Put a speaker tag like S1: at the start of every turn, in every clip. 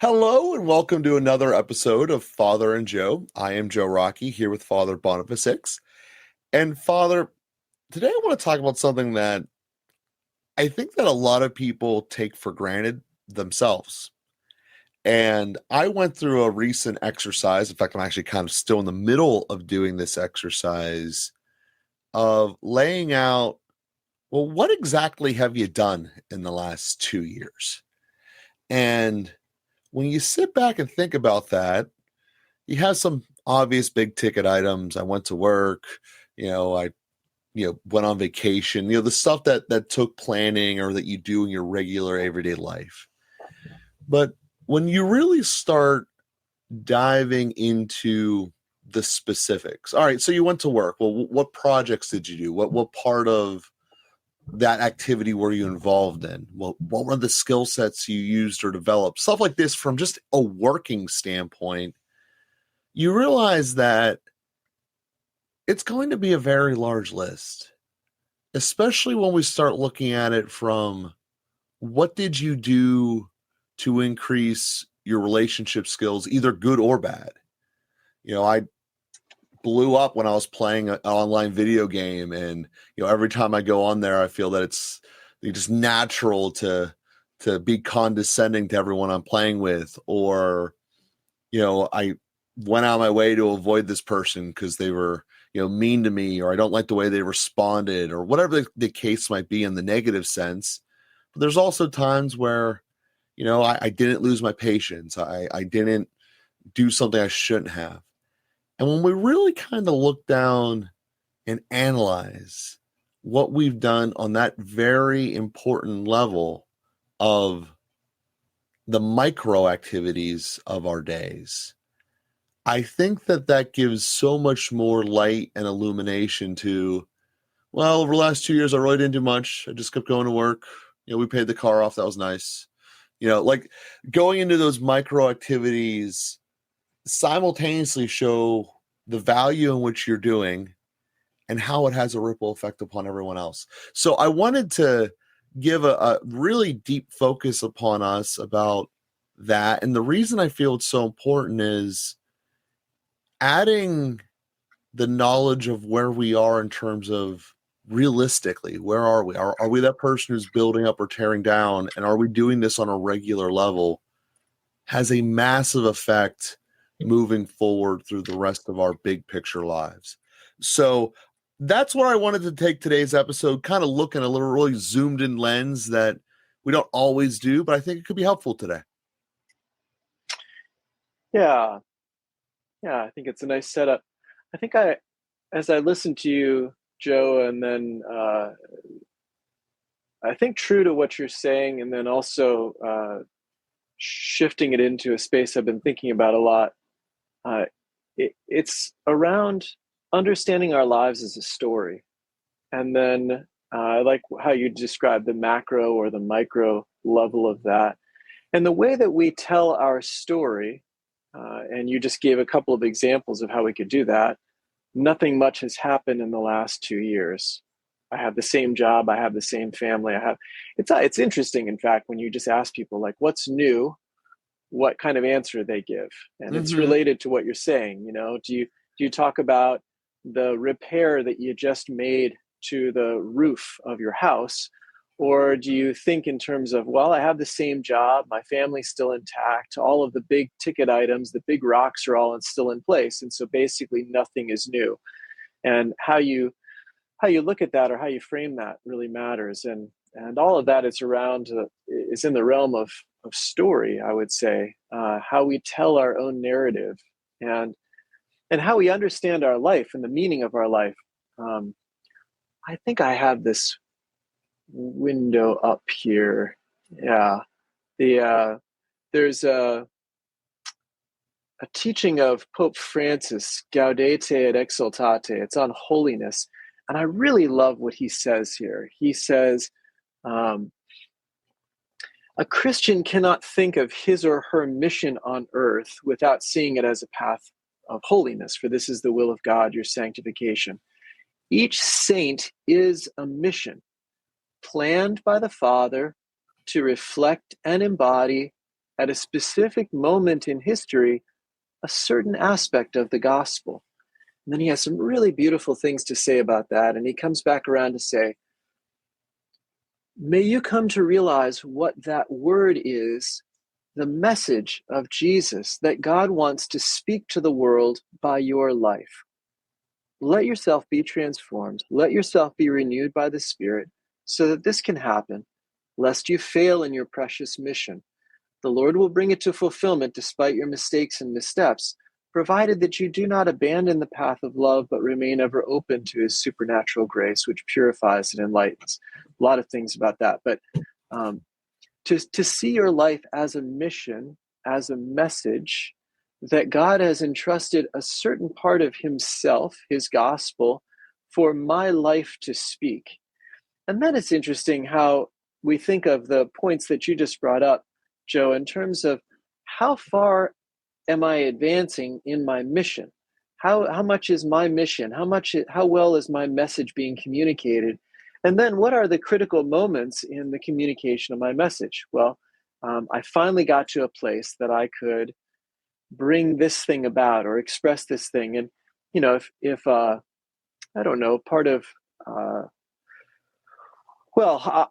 S1: Hello and welcome to another episode of Father and Joe. I am Joe Rocky here with Father Boniface. And Father, today I want to talk about something that I think that a lot of people take for granted themselves. And I went through a recent exercise. In fact, I'm actually kind of still in the middle of doing this exercise of laying out, well, what exactly have you done in the last 2 years? And when you sit back and think about that, you have some obvious big ticket items. I went to work, I went on vacation, the stuff that took planning or that you do in your regular everyday life. But when you really start diving into the specifics, all right, so you went to work. Well, what projects did you do? What part of that activity were you involved in? What were the skill sets you used or developed? Stuff like this from just a working standpoint, you realize that it's going to be a very large list, especially when we start looking at it from what did you do to increase your relationship skills, either good or bad. I blew up when I was playing an online video game, and every time I go on there, I feel that it's just natural to be condescending to everyone I'm playing with, or I went out of my way to avoid this person because they were mean to me, or I don't like the way they responded, or whatever the case might be in the negative sense. But there's also times where I didn't lose my patience. I didn't do something I shouldn't have. And when we really kind of look down and analyze what we've done on that very important level of the micro activities of our days, I think that gives so much more light and illumination to, well, over the last 2 years, I really didn't do much. I just kept going to work. We paid the car off. That was nice. Like going into those micro activities simultaneously show the value in which you're doing and how it has a ripple effect upon everyone else. So I wanted to give a really deep focus upon us about that. And the reason I feel it's so important is adding the knowledge of where we are in terms of realistically, where are we? Are we that person who's building up or tearing down? And are we doing this on a regular level? Has a massive effect moving forward through the rest of our big picture lives. So that's where I wanted to take today's episode, kind of look in a little really zoomed in lens that we don't always do, but I think it could be helpful today.
S2: Yeah, yeah, I think it's a nice setup. I think as I listen to you, Joe, and then I think true to what you're saying, and then also shifting it into a space I've been thinking about a lot. Uh, it's around understanding our lives as a story, and then I like how you describe the macro or the micro level of that, and the way that we tell our story. And you just gave a couple of examples of how we could do that. Nothing much has happened in the last 2 years. I have the same job. I have the same family. It's interesting, in fact, when you just ask people like, what's new, what kind of answer they give. And it's
S1: Mm-hmm.
S2: related to what you're saying. Do you talk about the repair that you just made to the roof of your house? Or do you think in terms of, well, I have the same job, my family's still intact, all of the big ticket items, the big rocks are all still in place. And so basically nothing is new. And how you look at that or how you frame that really matters. And all of that is in the realm of story, I would say, how we tell our own narrative and and how we understand our life and the meaning of our life. Um, I think I have this window up here. Yeah, there's a teaching of Pope Francis, Gaudete et Exsultate. It's on holiness, and I really love what he says here. He says, um, a Christian cannot think of his or her mission on earth without seeing it as a path of holiness, for this is the will of God, your sanctification. Each saint is a mission planned by the Father to reflect and embody at a specific moment in history a certain aspect of the gospel. And then he has some really beautiful things to say about that. And he comes back around to say, may you come to realize what that word is, the message of Jesus that God wants to speak to the world by your life. Let yourself be transformed. Let yourself be renewed by the Spirit so that this can happen, lest you fail in your precious mission. The Lord will bring it to fulfillment despite your mistakes and missteps, provided that you do not abandon the path of love, but remain ever open to his supernatural grace, which purifies and enlightens. A lot of things about that. But to see your life as a mission, as a message, that God has entrusted a certain part of himself, his gospel, for my life to speak. And then it's interesting how we think of the points that you just brought up, Joe, in terms of how far am I advancing in my mission? How much is my mission? How well is my message being communicated? And then what are the critical moments in the communication of my message? Well, I finally got to a place that I could bring this thing about or express this thing. And, if I don't know, part of,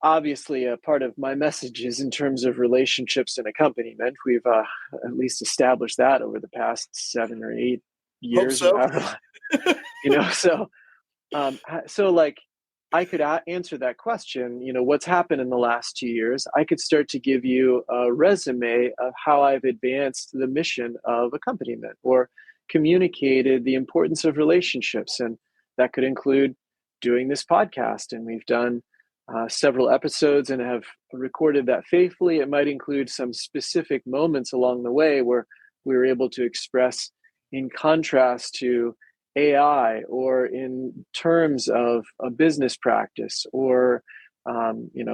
S2: obviously a part of my message is in terms of relationships and accompaniment. We've at least established that over the past 7 or 8 years.
S1: Hope so.
S2: So like I could answer that question, what's happened in the last 2 years. I could start to give you a resume of how I've advanced the mission of accompaniment or communicated the importance of relationships. And that could include doing this podcast. And we've done several episodes and have recorded that faithfully. It might include some specific moments along the way where we were able to express in contrast to AI or in terms of a business practice or,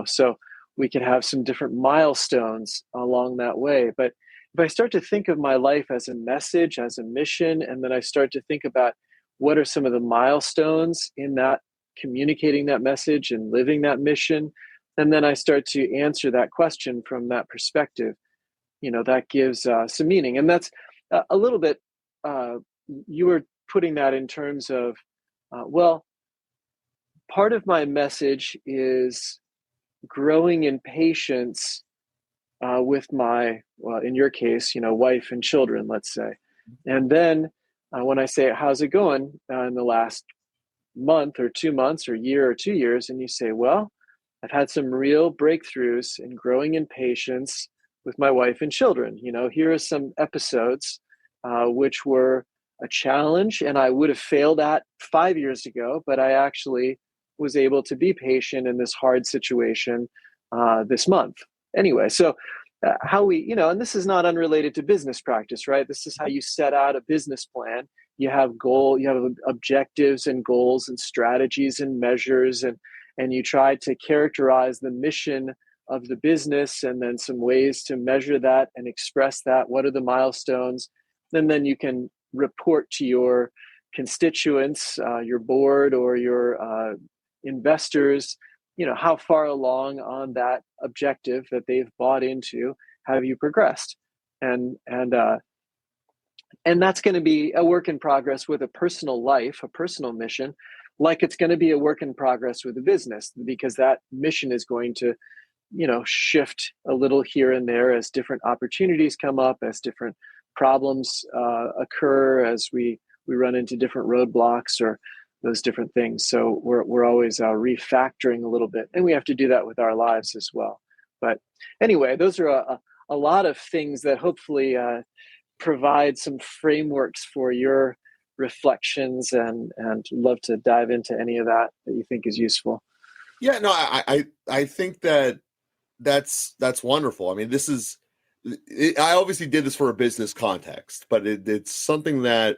S2: so we could have some different milestones along that way. But if I start to think of my life as a message, as a mission, and then I start to think about what are some of the milestones in that communicating that message and living that mission, and then I start to answer that question from that perspective, that gives some meaning. And that's a little bit, you were putting that in terms of, part of my message is growing in patience with my, in your case, wife and children, let's say. And then when I say, how's it going in the last month or 2 months or year or 2 years, and you say, well, I've had some real breakthroughs in growing in patience with my wife and children. Here are some episodes which were a challenge and I would have failed at 5 years ago, but I actually was able to be patient in this hard situation this month. Anyway, so how we, and this is not unrelated to business practice, right? This is how you set out a business plan. You have you have objectives and goals and strategies and measures, and you try to characterize the mission of the business and then some ways to measure that and express that. What are the milestones? And then you can report to your constituents, your board or your investors, how far along on that objective that they've bought into have you progressed? And that's going to be a work in progress with a personal life, a personal mission, like it's going to be a work in progress with a business, because that mission is going to, shift a little here and there as different opportunities come up, as different problems occur, as we run into different roadblocks or those different things. So we're always refactoring a little bit, and we have to do that with our lives as well. But anyway, those are a lot of things that hopefully provide some frameworks for your reflections, and love to dive into any of that you think is useful.
S1: Yeah, no, I think that's wonderful. I mean, I obviously did this for a business context, but it's something that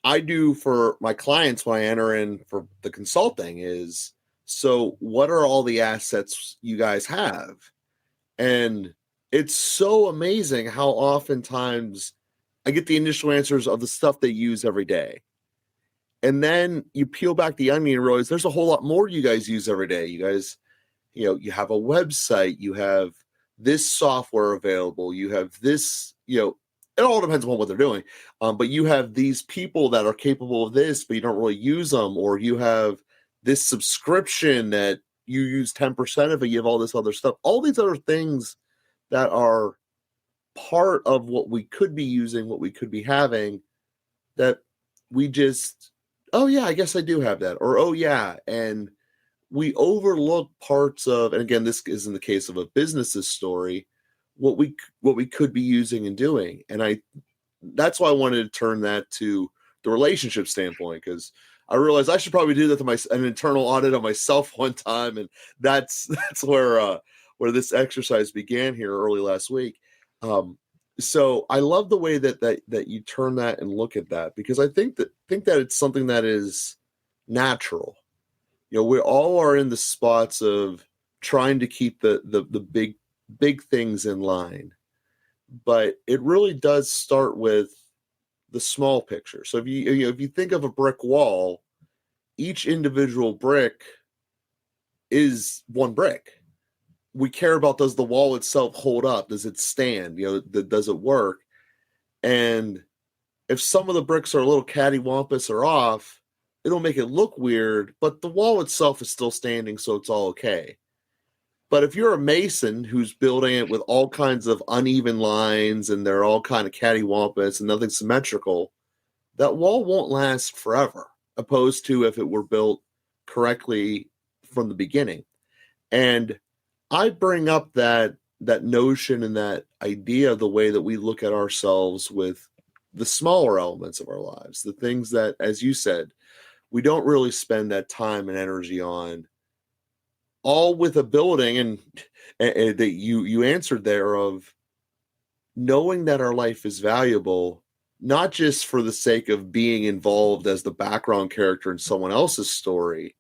S1: I do for my clients when I enter in for the consulting is, so what are all the assets you guys have? And it's so amazing how oftentimes I get the initial answers of the stuff they use every day. And then you peel back the onion and realize there's a whole lot more you guys use every day. You guys, you have a website, you have this software available, you have this, it all depends on what they're doing. But you have these people that are capable of this, but you don't really use them, or you have this subscription that you use 10% of it, you have all this other stuff, all these other things that are part of what we could be using, what we could be having, that we just, oh yeah, I guess I do have that, or oh yeah, and we overlook parts of, and again, this isn't the case of a business's story, what we could be using and doing. And that's why I wanted to turn that to the relationship standpoint, because I realized I should probably do that to an internal audit of myself one time, and that's where this exercise began here early last week. So I love the way that you turn that and look at that, because I think that it's something that is natural. We all are in the spots of trying to keep the big things in line, but it really does start with the small picture. So if you think of a brick wall, each individual brick is one brick. We care about, does the wall itself hold up? Does it stand? Does it work? And if some of the bricks are a little cattywampus or off, it'll make it look weird, but the wall itself is still standing, so it's all okay. But if you're a mason who's building it with all kinds of uneven lines and they're all kind of cattywampus and nothing symmetrical, that wall won't last forever, opposed to if it were built correctly from the beginning. And I bring up that notion and that idea of the way that we look at ourselves with the smaller elements of our lives, the things that, as you said, we don't really spend that time and energy on, all with a building, and that you answered there, of knowing that our life is valuable, not just for the sake of being involved as the background character in someone else's story,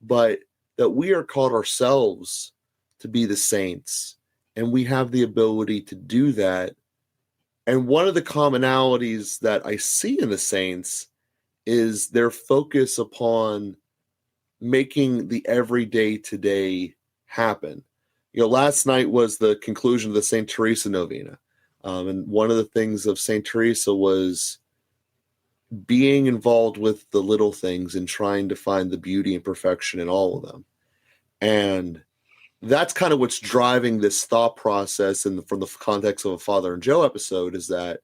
S1: but that we are called ourselves to be the saints, and we have the ability to do that. And one of the commonalities that I see in the saints is their focus upon making the everyday today happen. Last night was the conclusion of the St. Teresa novena. And one of the things of St. Teresa was being involved with the little things and trying to find the beauty and perfection in all of them. And that's kind of what's driving this thought process, and from the context of a Father and Joe episode, is that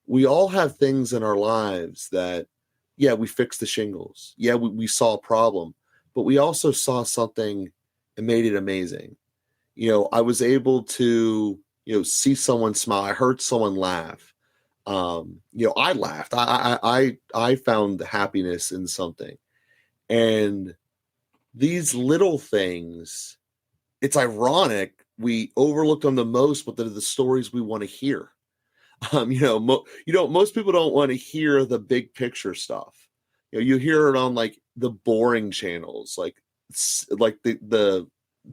S1: we all have things in our lives that, yeah, we fixed the shingles. Yeah, we saw a problem, but we also saw something and made it amazing. I was able to, see someone smile. I heard someone laugh. I laughed. I found happiness in something. And these little things, it's ironic, we overlook them the most, but they're the stories we want to hear. Most people don't want to hear the big picture stuff. You hear it on like the boring channels, like the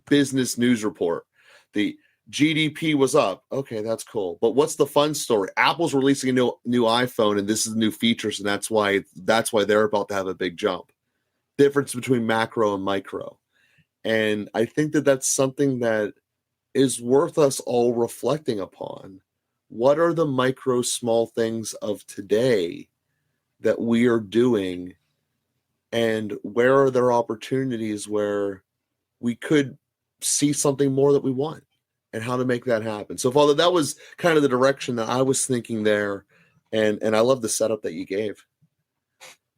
S1: business news report. The GDP was up. Okay, that's cool. But what's the fun story? Apple's releasing a new iPhone, and this is the new features, and that's why they're about to have a big jump. Difference between macro and micro. And I think that that's something that is worth us all reflecting upon. What are the micro small things of today that we are doing, and where are there opportunities where we could see something more that we want, and how to make that happen? So, Father, that was kind of the direction that I was thinking there, and I love the setup that you gave.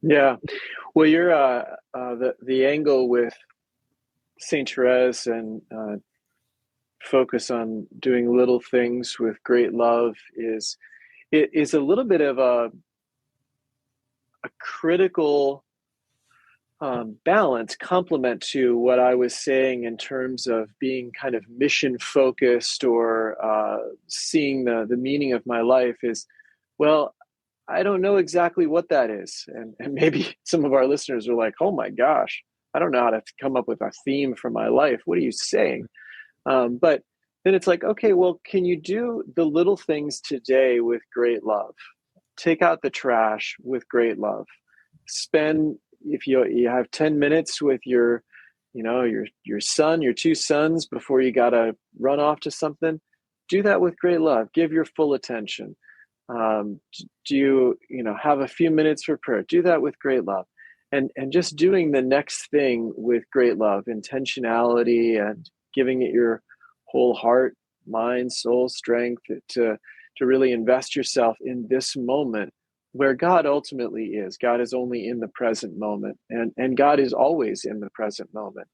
S2: Yeah, well, you're the angle with Saint Therese and focus on doing little things with great love is a little bit of a critical balance, complement to what I was saying in terms of being kind of mission focused, or seeing the meaning of my life is, well, I don't know exactly what that is. And maybe some of our listeners are like, oh my gosh, I don't know how to come up with a theme for my life. What are you saying? But then it's like, okay, well, can you do the little things today with great love? Take out the trash with great love. Spend, if you have 10 minutes with your your son, your two sons, before you got to run off to something, do that with great love. Give your full attention. Do you have a few minutes for prayer? Do that with great love. And just doing the next thing with great love, intentionality, and giving it your whole heart, mind, soul, strength, to really invest yourself in this moment where God ultimately is. God is only in the present moment, and God is always in the present moment.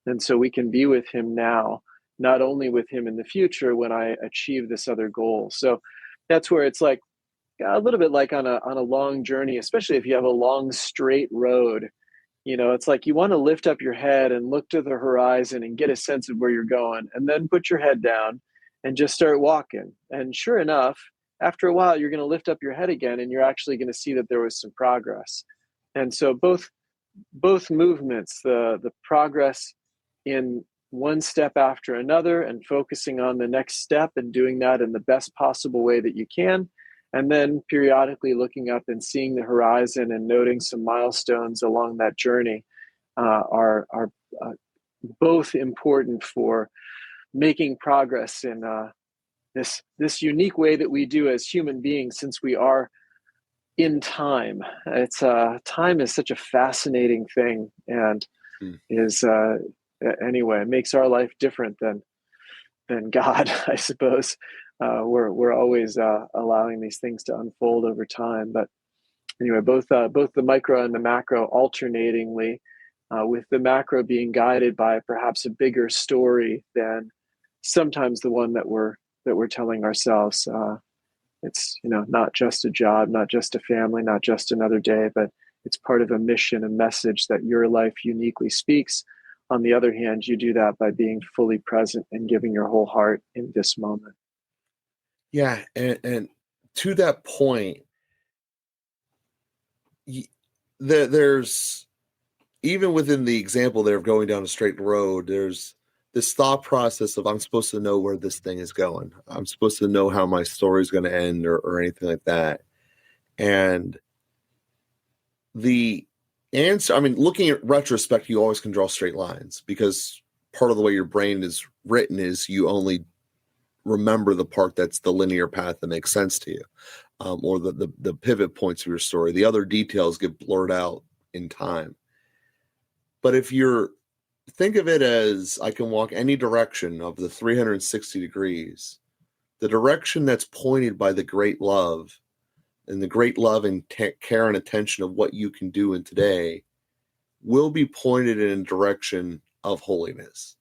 S2: And so we can be with him now, not only with him in the future when I achieve this other goal. So that's where it's like a little bit like on a long journey, especially if you have a long straight road. It's like you want to lift up your head and look to the horizon and get a sense of where you're going, and then put your head down and just start walking. And sure enough, after a while, you're going to lift up your head again, and you're actually going to see that there was some progress. And so both movements, the progress in one step after another and focusing on the next step and doing that in the best possible way that you can, and then periodically looking up and seeing the horizon and noting some milestones along that journey, are both important for making progress in this unique way that we do as human beings, since we are in time. Time is such a fascinating thing, and is anyway, it makes our life different than God, I suppose. We're always allowing these things to unfold over time. But anyway, both the micro and the macro alternatingly, with the macro being guided by perhaps a bigger story than sometimes the one that we're telling ourselves. It's not just a job, not just a family, not just another day, but it's part of a mission, a message that your life uniquely speaks. On the other hand, you do that by being fully present and giving your whole heart in this moment.
S1: Yeah, and to that point, there's, even within the example there of going down a straight road, there's this thought process of, I'm supposed to know where this thing is going. I'm supposed to know how my story is going to end, or anything like that. And the answer, looking at retrospect, you always can draw straight lines, because part of the way your brain is written is you only remember the part that's the linear path that makes sense to you, or the pivot points of your story. The other details get blurred out in time. But if you're, think of it as, I can walk any direction of the 360 degrees, the direction that's pointed by the great love, and the great love and care and attention of what you can do in today, will be pointed in a direction of holiness.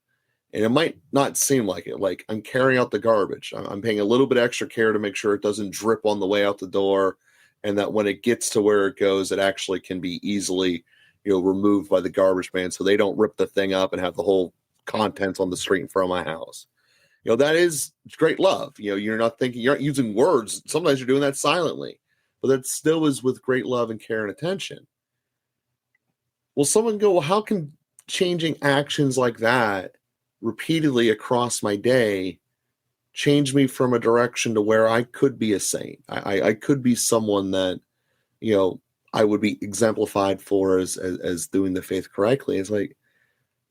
S1: And it might not seem like it. Like, I'm carrying out the garbage. I'm paying a little bit extra care to make sure it doesn't drip on the way out the door, and that when it gets to where it goes, it actually can be easily, removed by the garbage man, so they don't rip the thing up and have the whole contents on the street in front of my house. That is great love. You're not thinking, you're not using words. Sometimes you're doing that silently, but that still is with great love and care and attention. Well, someone go, well, how can changing actions like that repeatedly across my day change me from a direction to where I could be a saint? I could be someone that, I would be exemplified for as doing the faith correctly. It's like,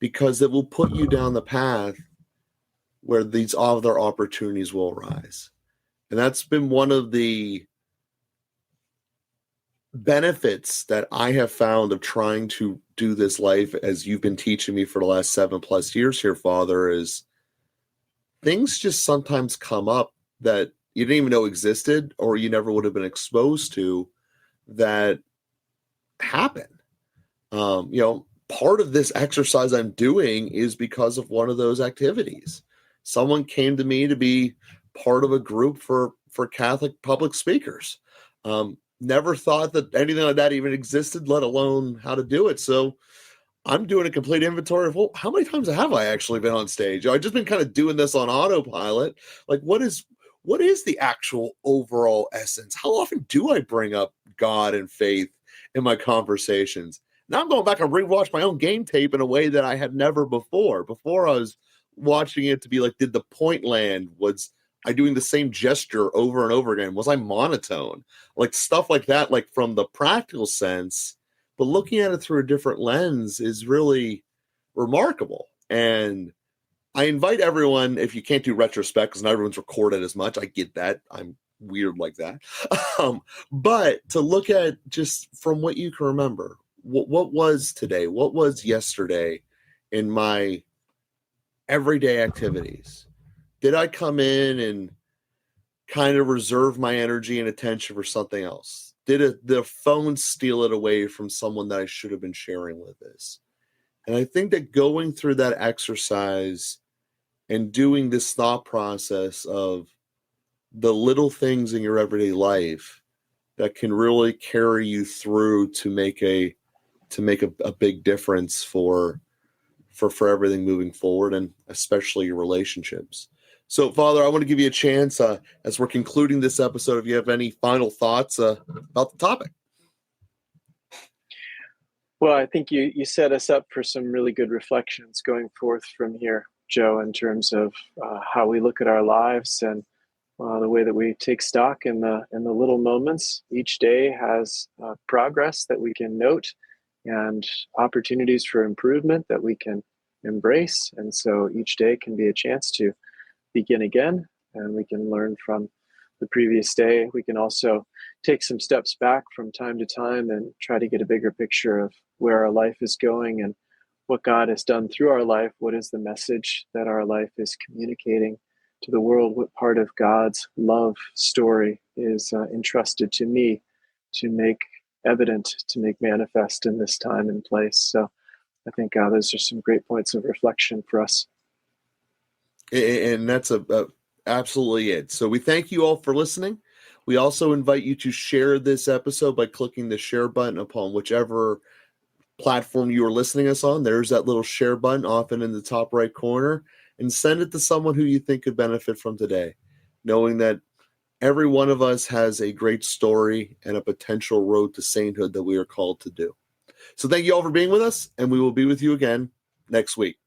S1: because it will put you down the path where these other opportunities will arise. And that's been one of the benefits that I have found of trying to do this life, as you've been teaching me for the last 7+ years here, Father, is things just sometimes come up that you didn't even know existed, or you never would have been exposed to, that happen. Part of this exercise I'm doing is because of one of those activities. Someone came to me to be part of a group for Catholic public speakers. Never thought that anything like that even existed, let alone how to do it. So I'm doing a complete inventory of, well, how many times have I actually been on stage? I've just been kind of doing this on autopilot. Like, what is the actual overall essence? How often do I bring up God and faith in my conversations? Now I'm going back and rewatch my own game tape in a way that I had never before. Before, I was watching it to be like, did the point land? Was I doing the same gesture over and over again? Was I monotone? Like, stuff like that, like from the practical sense. But looking at it through a different lens is really remarkable. And I invite everyone, if you can't do retrospect, because not everyone's recorded as much, I get that. I'm weird like that. But to look at just from what you can remember, what was today? What was yesterday in my everyday activities? Did I come in and kind of reserve my energy and attention for something else? Did the phone steal it away from someone that I should have been sharing with this? And I think that going through that exercise and doing this thought process of the little things in your everyday life that can really carry you through to make a big difference for everything moving forward, and especially your relationships. So, Father, I want to give you a chance as we're concluding this episode, if you have any final thoughts about the topic.
S2: Well, I think you set us up for some really good reflections going forth from here, Joe, in terms of how we look at our lives and the way that we take stock in the little moments. Each day has progress that we can note and opportunities for improvement that we can embrace. And so each day can be a chance to begin again, and we can learn from the previous day. We can also take some steps back from time to time and try to get a bigger picture of where our life is going and what God has done through our life. What is the message that our life is communicating to the world? What part of God's love story is entrusted to me to make evident, to make manifest in this time and place? So I think those are some great points of reflection for us.
S1: And that's absolutely it. So we thank you all for listening. We also invite you to share this episode by clicking the share button upon whichever platform you are listening us on. There's that little share button often in the top right corner, and send it to someone who you think could benefit from today, knowing that every one of us has a great story and a potential road to sainthood that we are called to do. So thank you all for being with us, and we will be with you again next week.